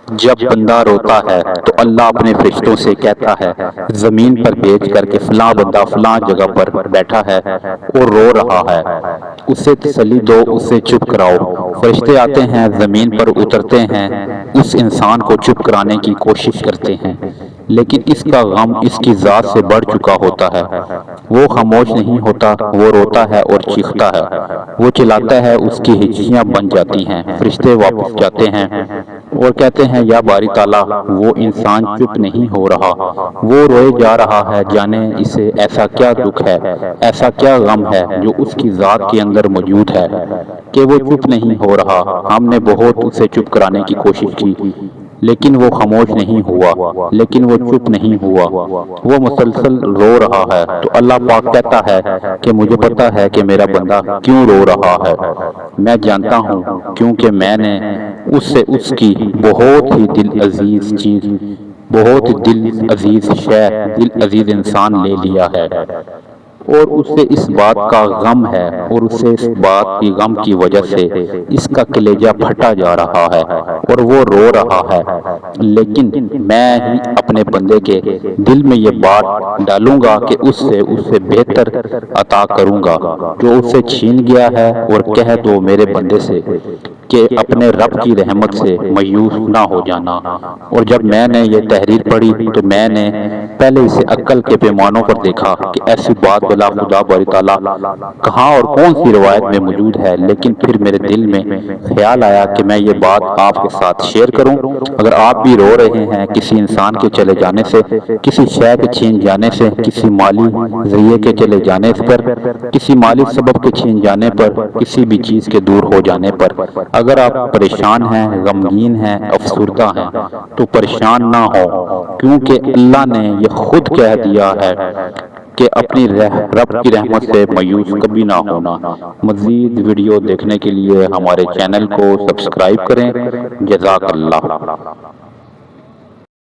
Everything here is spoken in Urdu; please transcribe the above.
جب بندہ روتا ہے تو اللہ اپنے فرشتوں سے کہتا ہے زمین پر بھیج کر کے فلاں بندہ فلاں جگہ پر بیٹھا ہے اور رو رہا ہے، اسے تسلی دو، اسے چپ کراؤ۔ فرشتے آتے ہیں، زمین پر اترتے ہیں، اس انسان کو چپ کرانے کی کوشش کرتے ہیں، لیکن اس کا غم اس کی ذات سے بڑھ چکا ہوتا ہے۔ وہ خاموش نہیں ہوتا، وہ روتا ہے اور چیختا ہے، وہ چلاتا ہے، اس کی ہچکیاں بن جاتی ہیں۔ فرشتے واپس جاتے ہیں اور کہتے ہیں یا باری تعالیٰ، وہ انسان چپ نہیں ہو رہا، وہ روئے جا رہا ہے، جانے اسے ایسا کیا دکھ ہے، ایسا کیا غم ہے جو اس کی ذات کے اندر موجود ہے کہ وہ چپ نہیں ہو رہا۔ ہم نے بہت اسے چپ کرانے کی کوشش کی، لیکن وہ خاموش نہیں ہوا، لیکن وہ چپ نہیں ہوا، وہ مسلسل رو رہا ہے۔ تو اللہ پاک کہتا ہے کہ مجھے پتا ہے کہ میرا بندہ کیوں رو رہا ہے، میں جانتا ہوں، کیونکہ میں نے اس سے اس کی بہت ہی دل عزیز چیز، بہت دل عزیز شے، دل عزیز انسان لے لیا ہے، اور اسے اس بات کا غم ہے، اور اسے اس بات کی غم کی وجہ سے اس کا کلیجہ پھٹا جا رہا ہے اور وہ رو رہا ہے۔ لیکن میں ہی اپنے بندے کے دل میں یہ بات ڈالوں گا کہ اس سے بہتر عطا کروں گا جو اس سے چھین گیا ہے، اور کہہ دو میرے بندے سے کہ اپنے رب کی رحمت سے مایوس نہ ہو جانا۔ اور جب میں نے یہ تحریر پڑھی تو میں نے پہلے اسے عقل کے پیمانوں پر دیکھا کہ ایسی بات بلا خدا باری تعالیٰ کہاں اور کون سی روایت میں موجود ہے، لیکن پھر میرے دل میں خیال آیا کہ میں یہ بات آپ کے ساتھ شیئر کروں۔ اگر آپ بھی رو رہے ہیں کسی انسان کے چلے جانے سے، کسی شے کے چھین جانے سے، کسی مالی ذریعے کے چلے جانے پر، کسی مالی سبب کے چھین جانے پر، کسی بھی چیز کے دور ہو جانے پر، اگر آپ پریشان ہیں، غمگین ہیں، افسردہ ہیں، تو پریشان نہ ہو، کیونکہ اللہ نے یہ خود کہہ دیا ہے کہ اپنی رب کی رحمت سے مایوس کبھی نہ ہونا۔ مزید ویڈیو دیکھنے کے لیے ہمارے چینل کو سبسکرائب کریں۔ جزاک اللہ۔